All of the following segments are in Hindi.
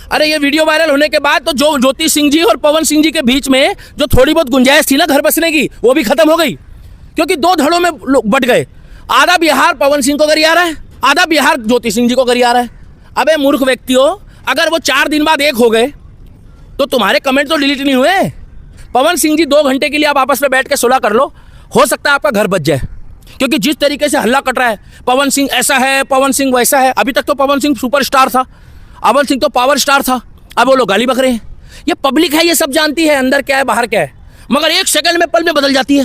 अरे ये वीडियो वायरल होने के बाद तो जो ज्योति सिंह जी और पवन सिंह जी के बीच में जो थोड़ी बहुत गुंजाइश थी ना घर बसने की, वो भी खत्म हो गई, क्योंकि दो धड़ों में लोग बट गए। आधा बिहार पवन सिंह को गरिया रहा है, आधा बिहार ज्योति सिंह जी को गरिया रहा है। अबे मूर्ख व्यक्तियों, अगर वो 4 दिन बाद एक हो गए तो तुम्हारे कमेंट तो डिलीट नहीं हुए। पवन सिंह जी 2 घंटे के लिए आप आपस में बैठ के सुलह कर लो, हो सकता है आपका घर बच जाए। क्योंकि जिस तरीके से हल्ला कट रहा है, पवन सिंह ऐसा है, पवन सिंह वैसा है। अभी तक तो पवन सिंह सुपरस्टार था, पवन सिंह तो पावर स्टार था, अब वो लोग गाली बक रहे हैं। ये पब्लिक है, ये सब जानती है अंदर क्या है बाहर क्या है, मगर एक सेकंड में पल में बदल जाती है।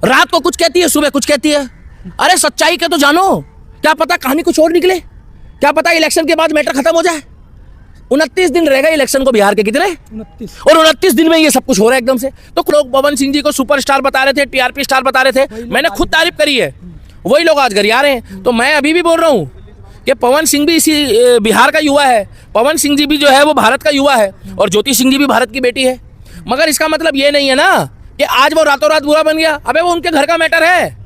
रात को कुछ कहती है, सुबह कुछ कहती है। अरे सच्चाई के तो जानो, क्या पता कहानी कुछ और निकले, क्या पता इलेक्शन के बाद मैटर खत्म हो जाए। 29 दिन रहेगा इलेक्शन को बिहार के, कितने 29, और 29 दिन में ये सब कुछ हो रहा है एकदम से। तो लोग पवन सिंह जी को सुपरस्टार बता रहे थे, टीआरपी स्टार बता रहे थे, मैंने खुद तारीफ करी है, वही लोग आज गरिया रहे हैं। तो मैं अभी भी बोल रहा हूँ कि पवन सिंह भी इसी बिहार का युवा है, पवन सिंह जी भी जो है वो भारत का युवा है, और ज्योति सिंह जी भी भारत की बेटी है। मगर इसका मतलब ये नहीं है ना कि आज वो रातों रात बुरा बन गया। अबे वो उनके घर का मैटर है।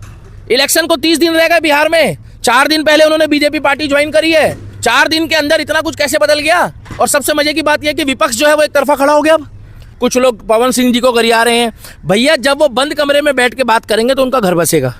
इलेक्शन को 30 दिन रहेगा बिहार में, 4 दिन पहले उन्होंने बीजेपी पार्टी ज्वाइन करी है, 4 दिन के अंदर इतना कुछ कैसे बदल गया। और सबसे मजे की बात यह कि विपक्ष जो है वो एक तरफा खड़ा हो गया। अब कुछ लोग पवन सिंह जी को गरिया रहे हैं। भैया जब वो बंद कमरे में बैठ के बात करेंगे तो उनका घर बसेगा।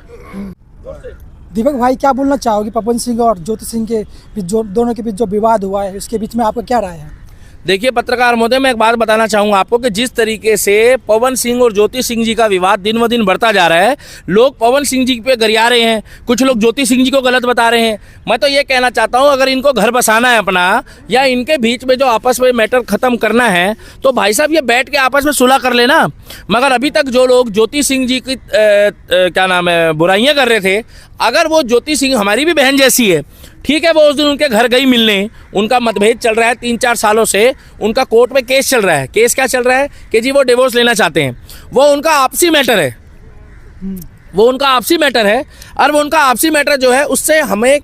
दीपक भाई क्या बोलना चाहोगे पवन सिंह और ज्योति सिंह के बीच, जो दोनों के बीच जो विवाद हुआ है, उसके बीच में आपका क्या राय है? देखिए पत्रकार महोदय, मैं एक बात बताना चाहूँगा आपको कि जिस तरीके से पवन सिंह और ज्योति सिंह जी का विवाद दिन ब दिन बढ़ता जा रहा है, लोग पवन सिंह जी पे गरिया रहे हैं, कुछ लोग ज्योति सिंह जी को गलत बता रहे हैं। मैं तो ये कहना चाहता हूँ, अगर इनको घर बसाना है अपना, या इनके बीच में जो आपस में मैटर खत्म करना है, तो भाई साहब ये बैठ के आपस में सुलह कर लेना। मगर अभी तक जो लोग ज्योति सिंह जी की क्या नाम है बुराइयाँ कर रहे थे, अगर वो ज्योति सिंह हमारी भी बहन जैसी है, ठीक है, वो उस दिन उनके घर गई मिलने, उनका मतभेद चल रहा है 3-4 सालों से, उनका कोर्ट में केस चल रहा है। केस क्या चल रहा है कि जी वो डिवोर्स लेना चाहते हैं, वो उनका आपसी मैटर है, वो उनका आपसी मैटर है। और वो उनका आपसी मैटर जो है, उससे हमें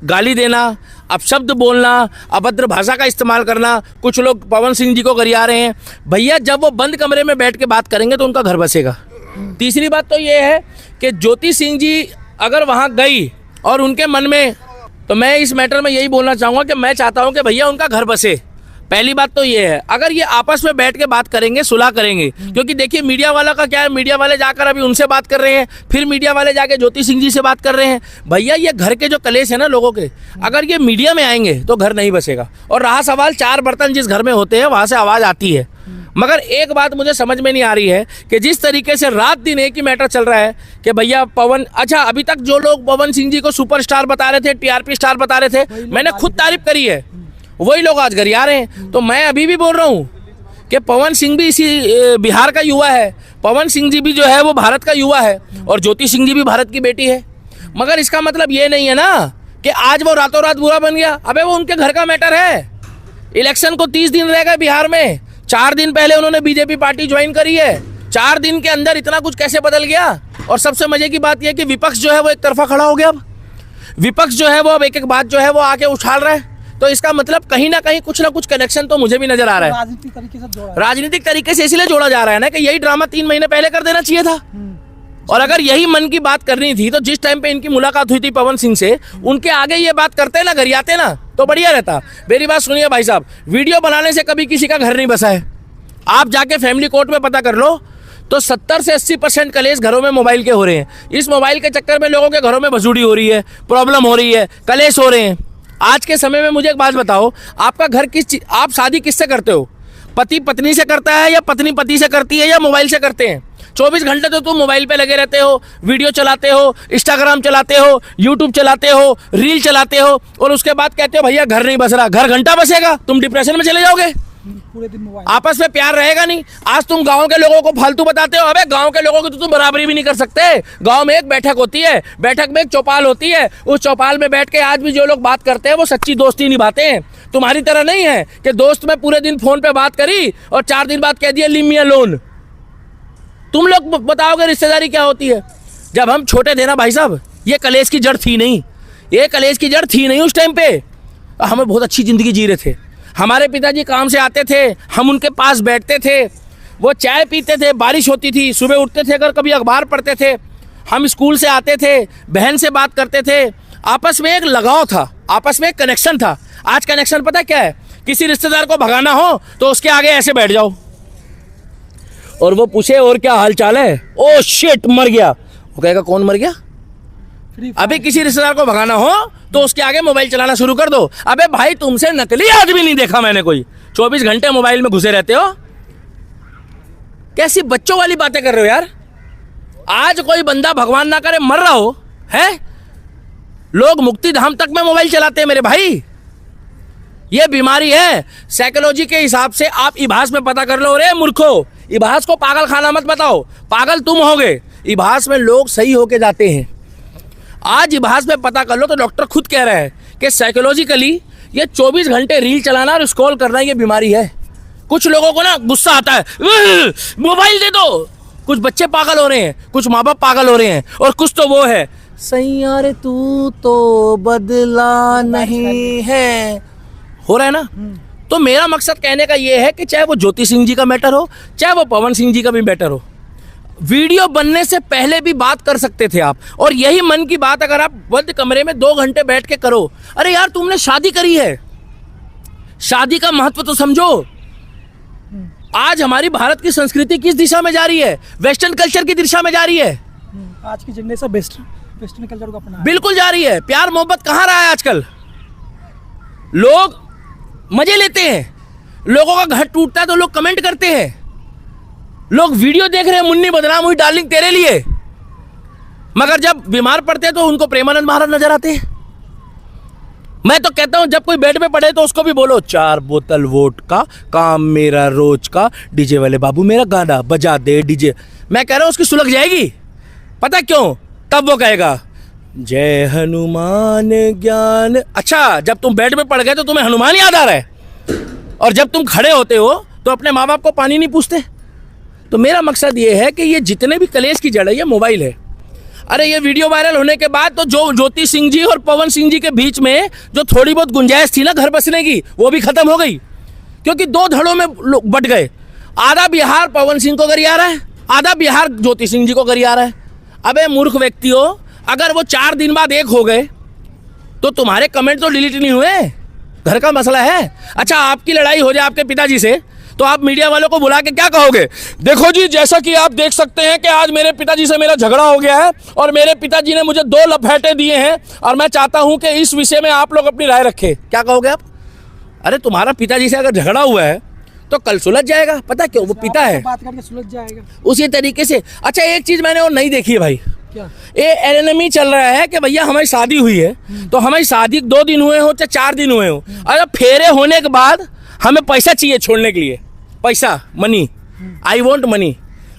गाली देना, अपशब्द बोलना, अभद्र भाषा का इस्तेमाल करना, कुछ लोग पवन सिंह जी को गरिया रहे हैं। भैया जब वो बंद कमरे में बैठ के बात करेंगे तो उनका घर बसेगा। तीसरी बात तो ये है कि ज्योति सिंह जी अगर वहाँ गई और उनके मन में, तो मैं इस मैटर में यही बोलना चाहूँगा कि मैं चाहता हूँ कि भैया उनका घर बसे। पहली बात तो ये है, अगर ये आपस में बैठ के बात करेंगे, सुलह करेंगे। क्योंकि देखिए मीडिया वाला का क्या है, मीडिया वाले जाकर अभी उनसे बात कर रहे हैं, फिर मीडिया वाले जाके ज्योति सिंह जी से बात कर रहे हैं। भैया ये घर के जो कलेश है ना लोगों के, अगर ये मीडिया में आएंगे तो घर नहीं बसेगा। और रहा सवाल 4 बर्तन जिस घर में होते हैं वहाँ से आवाज़ आती है। मगर एक बात मुझे समझ में नहीं आ रही है कि जिस तरीके से रात दिन एक ही मैटर चल रहा है कि भैया पवन, अच्छा अभी तक जो लोग पवन सिंह जी को सुपरस्टार बता रहे थे, टीआरपी स्टार बता रहे थे, मैंने खुद तारीफ करी है, वही लोग आज गरिया रहे हैं। तो मैं अभी भी बोल रहा हूँ कि पवन सिंह भी इसी बिहार का युवा है, पवन सिंह जी भी जो है वो भारत का युवा है, और ज्योति सिंह जी भी भारत की बेटी है। मगर इसका मतलब ये नहीं है ना कि आज वो रातों रात बुरा बन गया। अबे वो उनके घर का मैटर है। इलेक्शन को 30 दिन रहेगा बिहार में, 4 दिन पहले उन्होंने बीजेपी पार्टी ज्वाइन करी है, 4 दिन के अंदर इतना कुछ कैसे बदल गया। और सबसे मजे की बात यह कि विपक्ष जो है वो एक तरफा खड़ा हो गया। अब विपक्ष जो है वो अब एक बात जो है वो आके उछाल रहा है। तो इसका मतलब कहीं ना कहीं कुछ ना कुछ कनेक्शन तो मुझे भी नजर आ रहा है। राजनीतिक तरीके से इसलिए जोड़ा जा रहा है ना कि यही ड्रामा 3 महीने पहले कर देना चाहिए था। और अगर यही मन की बात करनी थी तो जिस टाइम पे इनकी मुलाकात हुई थी पवन सिंह से, उनके आगे ये बात करते ना, गरियाते ना, तो बढ़िया रहता। मेरी बात सुनिए भाई साहब, वीडियो बनाने से कभी किसी का घर नहीं बसा है। आप जाके फैमिली कोर्ट में पता कर लो तो 70 से 80% कलेश घरों में मोबाइल के हो रहे हैं। इस मोबाइल के चक्कर में लोगों के घरों में भसुड़ी हो रही है, प्रॉब्लम हो रही है, कलेश हो रहे हैं। आज के समय में मुझे एक बात बताओ, आपका घर आप शादी किससे करते हो? पति पत्नी से करता है, या पत्नी पति से करती है, या मोबाइल से करते हैं? 24 घंटे तो तुम मोबाइल पे लगे रहते हो, वीडियो चलाते हो, इंस्टाग्राम चलाते हो, यूट्यूब चलाते हो, रील चलाते हो, और उसके बाद कहते हो भैया घर नहीं बस रहा। घर घंटा बसेगा, तुम डिप्रेशन में चले जाओगे, पूरे दिन मोबाइल, आपस में प्यार रहेगा नहीं। आज तुम गांव के लोगों को फालतू बताते हो, अबे गांव के लोगों की तो तुम बराबरी भी नहीं कर सकते। गांव में एक बैठक होती है, बैठक में एक चौपाल होती है, उस चौपाल में बैठ के आज भी जो लोग बात करते हैं वो सच्ची दोस्ती निभाते हैं। तुम्हारी तरह नहीं है कि दोस्त में पूरे दिन फोन पे बात करी और 4 दिन बाद कह दिया लीव मी अलोन। तुम लोग बताओगे रिश्तेदारी क्या होती है। जब हम छोटे थे ना भाई साहब, ये कलेश की जड़ थी नहीं, ये कलेश की जड़ थी नहीं उस टाइम पे। हमें बहुत अच्छी जिंदगी जी रहे थे। हमारे पिताजी काम से आते थे, हम उनके पास बैठते थे, वो चाय पीते थे, बारिश होती थी, सुबह उठते थे, अगर कभी अखबार पढ़ते थे, हम स्कूल से आते थे, बहन से बात करते थे, आपस में एक लगाव था, आपस में एक कनेक्शन था। आज कनेक्शन पता क्या है किसी रिश्तेदार को भगाना हो तो उसके आगे ऐसे बैठ जाओ और वो पूछे और क्या हाल चाल है, ओ शिट मर गया, वो कहेगा कौन मर गया। अबे किसी रिश्तेदार को भगाना हो तो उसके आगे मोबाइल चलाना शुरू कर दो। अबे भाई तुमसे नकली आदमी नहीं देखा मैंने कोई, 24 घंटे मोबाइल में घुसे रहते हो। कैसी बच्चों वाली बातें कर रहे हो यार। आज कोई बंदा भगवान ना करे मर रहा हो है, लोग मुक्ति धाम तक में मोबाइल चलाते हैं मेरे भाई। ये बीमारी है। साइकोलॉजी के हिसाब से आप इभास में पता कर लो। रे मूर्खो, इभास को पागल खाना मत बताओ, पागल तुम होगे। इभास में लोग सही होके जाते हैं। आज इभास में पता कर लो तो डॉक्टर खुद कह रहे हैं कि साइकोलॉजिकली ये 24 घंटे रील चलाना और स्क्रॉल करना ये बीमारी है। कुछ लोगों को ना गुस्सा आता है, मोबाइल दे दो। कुछ बच्चे पागल हो रहे हैं, कुछ माँ बाप पागल हो रहे हैं, और कुछ तो वो है सैया रे तू तो बदला नहीं है, हो रहा है ना। तो मेरा मकसद कहने का ये है कि चाहे वो ज्योति सिंह जी का मैटर हो, चाहे वो पवन सिंह जी का भी मैटर हो, वीडियो बनने से पहले भी बात कर सकते थे आप। और यही मन की बात अगर आप बंद कमरे में 2 घंटे बैठ के करो। अरे यार तुमने शादी करी है, शादी का महत्व तो समझो। आज हमारी भारत की संस्कृति किस दिशा में जा रही है, वेस्टर्न कल्चर की दिशा में जा रही है। आज की जनरेशन वेस्टर्न कल्चर को अपना बिल्कुल जा रही है। प्यार मोहब्बत कहाँ रहा है आजकल। लोग मजे लेते हैं, लोगों का घर टूटता है तो लोग कमेंट करते हैं, लोग वीडियो देख रहे हैं मुन्नी बदनाम हुई डार्लिंग तेरे लिए, मगर जब बीमार पड़ते हैं तो उनको प्रेमानंद महाराज नजर आते हैं। मैं तो कहता हूं जब कोई बेड पे पड़े तो उसको भी बोलो 4 बोतल वोट का काम मेरा रोज का, डीजे वाले बाबू मेरा गाना बजा दे डीजे। मैं कह रहा हूं उसकी सुलग जाएगी। पता क्यों? तब वो कहेगा जय हनुमान ज्ञान। अच्छा, जब तुम बेड में पड़ गए तो तुम्हें हनुमान याद आ रहा है, और जब तुम खड़े होते हो तो अपने माँ बाप को पानी नहीं पूछते। तो मेरा मकसद ये है कि ये जितने भी कलेश की जड़ है ये मोबाइल है। अरे ये वीडियो वायरल होने के बाद तो जो ज्योति सिंह जी और पवन सिंह जी के बीच में जो थोड़ी बहुत गुंजाइश थी ना घर बसने की, वो भी खत्म हो गई, क्योंकि 2 धड़ों में लोग बट गए। आधा बिहार पवन सिंह को गरिया रहा है, आधा बिहार ज्योति सिंह जी को गरिया रहा है। अबे मूर्ख व्यक्तियों, अगर वो 4 दिन बाद एक हो गए तो तुम्हारे कमेंट तो डिलीट नहीं हुए, घर का मसला है। अच्छा, आपकी लड़ाई हो जाए आपके पिताजी से तो आप मीडिया वालों को बुला के क्या कहोगे? देखो जी, जैसा कि आप देख सकते हैं कि आज मेरे पिताजी से मेरा झगड़ा हो गया है और मेरे पिताजी ने मुझे 2 लपेटे दिए हैं और मैं चाहता हूं कि इस विषय में आप लोग अपनी राय रखें। क्या कहोगे आप? अरे तुम्हारा पिताजी से अगर झगड़ा हुआ है तो कल सुलझ जाएगा। पता क्यों? वो पिता है, बात करके सुलझ जाएगा उसी तरीके से। अच्छा, एक चीज मैंने और नहीं देखी है भाई, क्या? ये एनिमी चल रहा है कि भैया हमारी शादी हुई है तो हमारी शादी 2 दिन हुए हो चाहे 4 दिन हुए हो, और फेरे होने के बाद हमें पैसा चाहिए छोड़ने के लिए, पैसा, मनी, आई वॉन्ट मनी।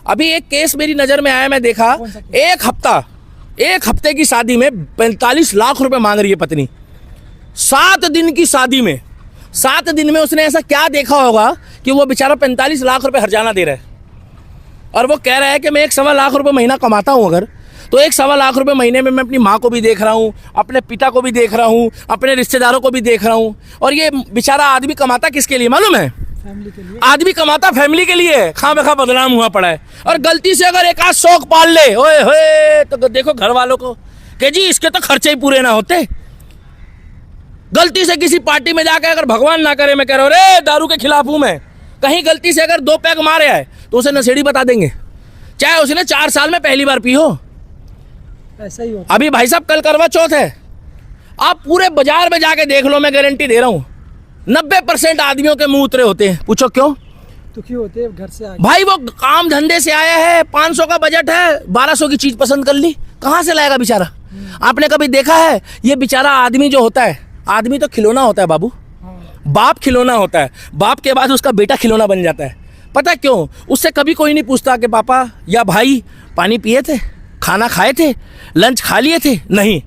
अभी एक केस मेरी नजर में आया, मैं देखा, 1 हफ्ते की शादी में 45 लाख रुपए मांग रही है पत्नी। 7 दिन की शादी में, 7 दिन में उसने ऐसा क्या देखा होगा कि वो बेचारा 45 लाख रुपए हर्जाना दे रहा है। और वो कह रहा है कि मैं 1.25 लाख रुपए महीना कमाता हूं, अगर तो 1.25 लाख रुपए महीने में मैं अपनी माँ को भी देख रहा हूँ, अपने पिता को भी देख रहा हूँ, अपने रिश्तेदारों को भी देख रहा हूँ। और ये बेचारा आदमी कमाता किसके लिए मालूम है? फैमिली के लिए। आदमी कमाता फैमिली के लिए, खामखा बदनाम हुआ पड़ा है। और गलती से अगर एक आध शौक पाल ले, ओए होए, तो देखो घर वालों को कि जी इसके तो खर्चे ही पूरे ना होते। गलती से किसी पार्टी में जाकर अगर भगवान ना करे, मैं कह रहा हूँ रे दारू के खिलाफ हूं मैं, कहीं गलती से अगर 2 पैग मारे आए तो उसे नशेड़ी बता देंगे, चाहे उसने 4 साल में पहली बार पी हो। ऐसा ही होता। अभी भाई साहब कल करवा चौथ है, आप पूरे बाजार में जाके देख लो, मैं गारंटी दे रहा हूँ 90% आदमियों के मुंह उतरे होते हैं। पूछो क्यों? दुखी होते हैं घर से आगे। भाई वो काम धंधे से आया है, 500 का बजट है, 1200 की चीज पसंद कर ली, कहाँ से लाएगा बेचारा? आपने कभी देखा है ये बेचारा आदमी जो होता है, आदमी तो खिलौना होता है बाबू, बाप खिलौना होता है, बाप के बाद उसका बेटा खिलौना बन जाता है। पता क्यों? उससे कभी कोई नहीं पूछता कि पापा या भाई पानी पिए थे, खाना खाए थे, लंच खा लिए थे, नहीं।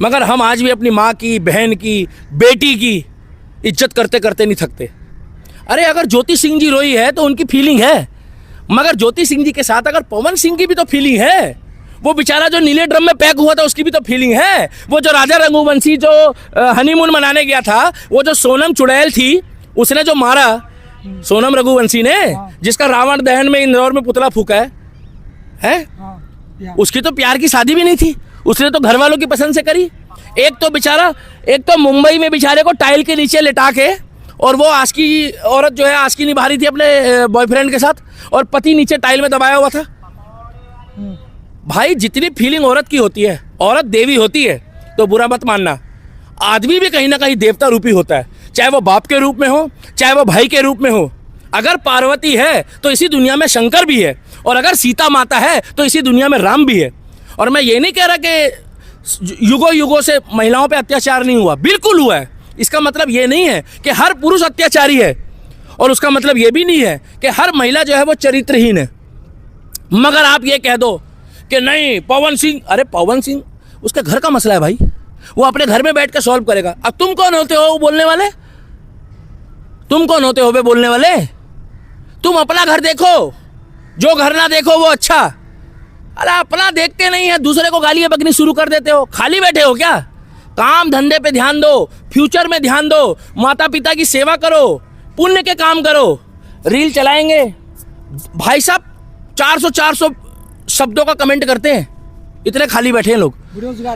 मगर हम आज भी अपनी माँ की, बहन की, बेटी की इज्जत करते करते नहीं थकते। अरे अगर ज्योति सिंह जी रोई है तो उनकी फीलिंग है, मगर ज्योति सिंह जी के साथ अगर पवन सिंह की भी तो फीलिंग है। वो बेचारा जो नीले ड्रम में पैक हुआ था उसकी भी तो फीलिंग है। वो जो राजा रघुवंशी जो हनीमून मनाने गया था, वो जो सोनम चुड़ैल थी, उसने जो मारा सोनम रघुवंशी ने, जिसका रावण दहन में इंदौर में पुतला फूका है? उसकी तो प्यार की शादी भी नहीं थी, उसने तो घर वालों की पसंद से करी। एक तो मुंबई में बेचारे को टाइल के नीचे लिटा के और वो आशिकी औरत जो है आशिकी निभा रही थी अपने बॉयफ्रेंड के साथ और पति नीचे टाइल में दबाया हुआ था। भाई जितनी फीलिंग औरत की होती है, औरत देवी होती है, तो बुरा मत मानना, आदमी भी कहीं ना कहीं देवता रूपी होता है, चाहे वो बाप के रूप में हो, चाहे वो भाई के रूप में हो। अगर पार्वती है तो इसी दुनिया में शंकर भी है, और अगर सीता माता है तो इसी दुनिया में राम भी है। और मैं ये नहीं कह रहा कि युगों युगों से महिलाओं पे अत्याचार नहीं हुआ, बिल्कुल हुआ है। इसका मतलब ये नहीं है कि हर पुरुष अत्याचारी है, और उसका मतलब ये भी नहीं है कि हर महिला जो है वो चरित्रहीन है। मगर आप ये कह दो कि नहीं पवन सिंह, अरे पवन सिंह उसके घर का मसला है भाई, वो अपने घर में बैठ कर सॉल्व करेगा। अब तुम कौन होते हो बोलने वाले? तुम कौन होते हो बे बोलने वाले? तुम अपना घर देखो, जो घर ना देखो वो अच्छा। अरे अपना देखते नहीं है, दूसरे को गालियां बकनी शुरू कर देते हो। खाली बैठे हो क्या? काम धंधे पे ध्यान दो, फ्यूचर में ध्यान दो, माता पिता की सेवा करो, पुण्य के काम करो। रील चलाएंगे भाई साहब, 400 शब्दों का कमेंट करते हैं, इतने खाली बैठे हैं लोग।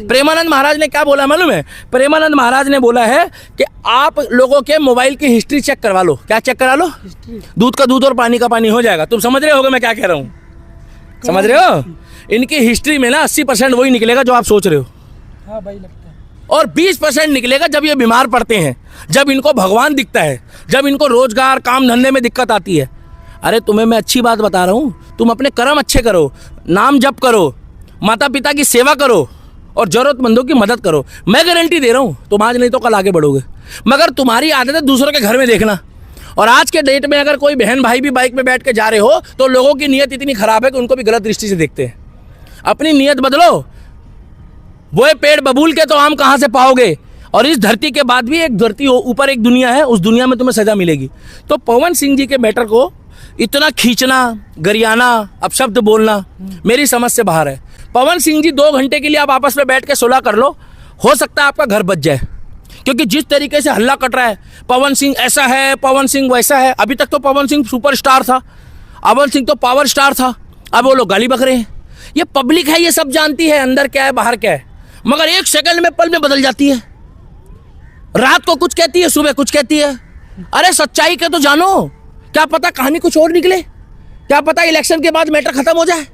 प्रेमानंद महाराज ने क्या बोला मालूम है? प्रेमानंद महाराज ने बोला है कि आप लोगों के मोबाइल की हिस्ट्री चेक करवा लो। क्या चेक करा लो? दूध का दूध और पानी का पानी हो जाएगा। तुम समझ रहे होगे मैं क्या कह रहा हूँ? समझ रहे हो? इनकी हिस्ट्री में ना 80% वही निकलेगा जो आप सोच रहे हो। हाँ भाई लगता है। और 20% निकलेगा जब ये बीमार पड़ते हैं, जब इनको भगवान दिखता है, जब इनको रोजगार काम धंधे में दिक्कत आती है। अरे तुम्हें मैं अच्छी बात बता रहा हूँ, तुम अपने कर्म अच्छे करो, नाम जप करो, माता पिता की सेवा करो और जरूरतमंदों की मदद करो। मैं गारंटी दे रहा हूँ तुम आज नहीं तो कल आगे बढ़ोगे। मगर तुम्हारी आदत है दूसरों के घर में देखना। और आज के डेट में अगर कोई बहन भाई भी बाइक में बैठ के जा रहे हो तो लोगों की नीयत इतनी खराब है कि उनको भी गलत दृष्टि से देखते हैं। अपनी नीयत बदलो। वो पेड़ बबूल के तो आम कहाँ से पाओगे? और इस धरती के बाद भी एक धरती ऊपर एक दुनिया है, उस दुनिया में तुम्हें सजा मिलेगी। तो पवन सिंह जी के मैटर को इतना खींचना, गरियाना, अपशब्द बोलना मेरी समझ से बाहर है। पवन सिंह जी 2 घंटे के लिए आप आपस में बैठ के सुलह कर लो, हो सकता है आपका घर बच जाए। क्योंकि जिस तरीके से हल्ला कट रहा है, पवन सिंह ऐसा है, पवन सिंह वैसा है। अभी तक तो पवन सिंह सुपरस्टार था, पवन सिंह तो पावर स्टार था, अब वो लोग गाली बक रहे हैं। ये पब्लिक है, ये सब जानती है अंदर क्या है बाहर क्या है, मगर एक सेकंड में पल में बदल जाती है। रात को कुछ कहती है, सुबह कुछ कहती है। अरे सच्चाई के तो जानो, क्या पता कहानी कुछ और निकले, क्या पता इलेक्शन के बाद मैटर खत्म हो जाए।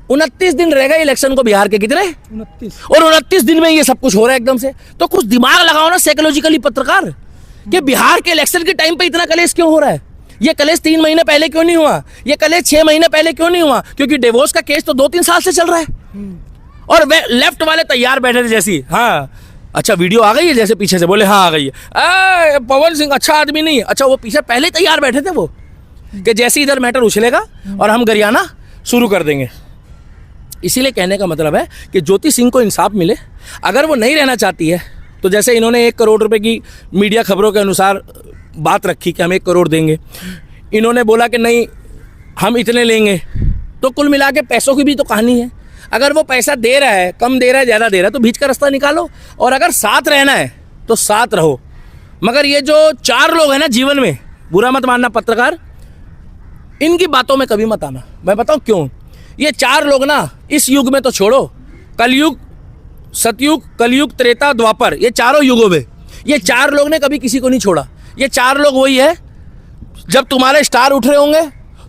29 दिन रह गए इलेक्शन को बिहार के, कितने? 29। और 29 दिन में ये सब कुछ हो रहा है एकदम से। तो कुछ दिमाग लगाओ ना साइकोलॉजिकली पत्रकार, कि बिहार के इलेक्शन के टाइम पे इतना कलेश क्यों हो रहा है? ये कलेश 3 महीने पहले क्यों नहीं हुआ? ये कलेश 6 महीने पहले क्यों नहीं हुआ? क्योंकि डिवोर्स का केस तो 2-3 साल से चल रहा है। और वे लेफ्ट वाले तैयार बैठे थे जैसी, हाँ अच्छा वीडियो आ गई है, जैसे पीछे से बोले हाँ आ गई है, पवन सिंह अच्छा आदमी नहीं है। अच्छा वो पीछे पहले तैयार बैठे थे वो, कि जैसे इधर मैटर उछलेगा और हम गरियाना शुरू कर देंगे। इसीलिए कहने का मतलब है कि ज्योति सिंह को इंसाफ मिले। अगर वो नहीं रहना चाहती है तो जैसे इन्होंने 1 करोड़ रुपए की मीडिया खबरों के अनुसार बात रखी कि हम 1 करोड़ देंगे, इन्होंने बोला कि नहीं हम इतने लेंगे, तो कुल मिला के पैसों की भी तो कहानी है। अगर वो पैसा दे रहा है, कम दे रहा है, ज़्यादा दे रहा है, तो बीच का रास्ता निकालो। और अगर साथ रहना है तो साथ रहो। मगर ये जो 4 लोग हैं ना जीवन में, बुरा मत मानना पत्रकार, इनकी बातों में कभी मत आना। मैं बताऊं क्यों? ये 4 लोग ना इस युग में तो छोड़ो, कलयुग, सतयुग, कलयुग, त्रेता, द्वापर, ये चारों युगों में ये 4 लोग ने कभी किसी को नहीं छोड़ा। ये 4 लोग वही है, जब तुम्हारे स्टार उठ रहे होंगे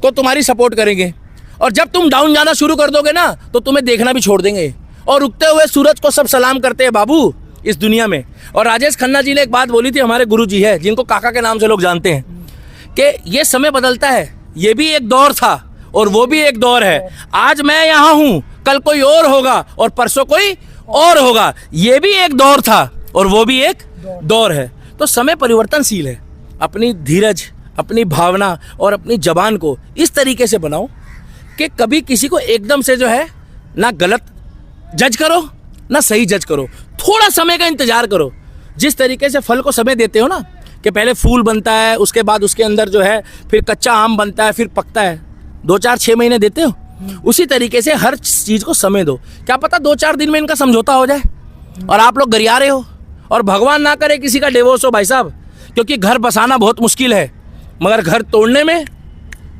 तो तुम्हारी सपोर्ट करेंगे, और जब तुम डाउन जाना शुरू कर दोगे ना तो तुम्हें देखना भी छोड़ देंगे। और उगते हुए सूरज को सब सलाम करते हैं बाबू इस दुनिया में। और राजेश खन्ना जी ने एक बात बोली थी, हमारे गुरु जी है जिनको काका के नाम से लोग जानते हैं, कि ये समय बदलता है, ये भी एक दौर था और वो भी एक दौर है। आज मैं यहाँ हूँ, कल कोई और होगा और परसों कोई और होगा। ये भी एक दौर था और वो भी एक दौर है। तो समय परिवर्तनशील है। अपनी धीरज, अपनी भावना और अपनी जबान को इस तरीके से बनाओ कि कभी किसी को एकदम से जो है ना गलत जज करो ना सही जज करो। थोड़ा समय का इंतजार करो। जिस तरीके से फल को समय देते हो ना, कि पहले फूल बनता है, उसके बाद उसके अंदर जो है फिर कच्चा आम बनता है, फिर पकता है, 2-4-6 महीने देते हो, उसी तरीके से हर चीज़ को समय दो। क्या पता 2-4 दिन में इनका समझौता हो जाए और आप लोग गरिया रहे हो। और भगवान ना करे किसी का डिवोर्स हो भाई साहब, क्योंकि घर बसाना बहुत मुश्किल है, मगर घर तोड़ने में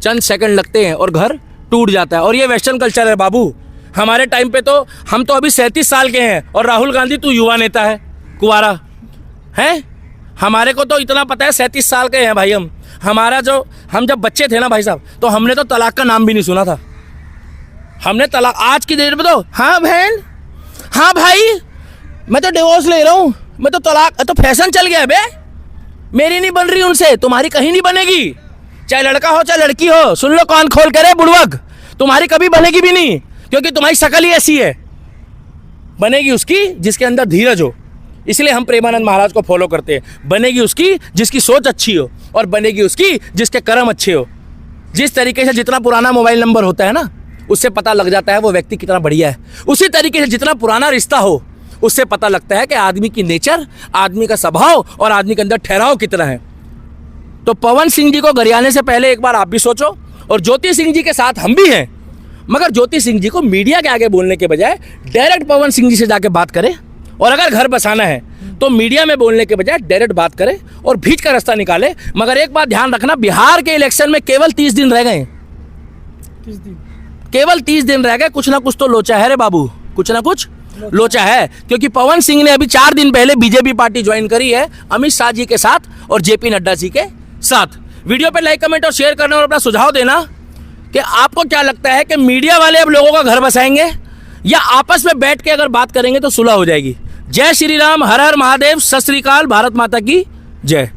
चंद सेकंड लगते हैं और घर टूट जाता है। और ये वेस्टर्न कल्चर है बाबू। हमारे टाइम पे तो हम तो अभी 37 साल के हैं और राहुल गांधी तू युवा नेता है, कुंवारा है। हमारे को तो इतना पता है 37 साल के हैं भाई हम जब बच्चे थे ना भाई साहब, तो हमने तो तलाक का नाम भी नहीं सुना था। हमने तलाक, आज की डेट में तो हाँ बहन, हाँ भाई, मैं तो डिवोर्स ले रहा हूँ, मैं तो तलाक, तो फैशन चल गया बे। मेरी नहीं बन रही उनसे, तुम्हारी कहीं नहीं बनेगी, चाहे लड़का हो चाहे लड़की हो। सुन लो कान खोल करे बुड़वक, तुम्हारी कभी बनेगी भी नहीं, क्योंकि तुम्हारी शक्ल ही ऐसी है। बनेगी उसकी जिसके अंदर धीरज हो, इसलिए हम प्रेमानंद महाराज को फॉलो करते हैं। बनेगी उसकी जिसकी सोच अच्छी हो, और बनेगी उसकी जिसके कर्म अच्छे हो। जिस तरीके से जितना पुराना मोबाइल नंबर होता है ना, उससे पता लग जाता है वो व्यक्ति कितना बढ़िया है। उसी तरीके से जितना पुराना रिश्ता हो, उससे पता लगता है कि आदमी की नेचर, आदमी का स्वभाव और आदमी के अंदर ठहराव कितना है। तो पवन सिंह जी को गरियाने से पहले एक बार आप भी सोचो, और ज्योति सिंह जी के साथ हम भी हैं, मगर ज्योति सिंह जी को मीडिया के आगे बोलने के बजाय डायरेक्ट पवन सिंह जी से जाके बात करें। और अगर घर बसाना है तो मीडिया में बोलने के बजाय डायरेक्ट बात करें और बीच का रास्ता निकाले। मगर एक बात ध्यान रखना, बिहार के इलेक्शन में केवल 30 दिन रह गए, 30 दिन, केवल 30 दिन रह गए। कुछ ना कुछ तो लोचा है रे बाबू, कुछ ना कुछ लोचा है। क्योंकि पवन सिंह ने अभी 4 दिन पहले बीजेपी पार्टी ज्वाइन करी है, अमित शाह जी के साथ और जेपी नड्डा जी के साथ। वीडियो पे लाइक, कमेंट और शेयर करना, और अपना सुझाव देना कि आपको क्या लगता है कि मीडिया वाले अब लोगों का घर बसाएंगे, या आपस में बैठ के अगर बात करेंगे तो सुलह हो जाएगी। जय श्री राम, हर हर महादेव, सत श्री अकाल, भारत माता की जय।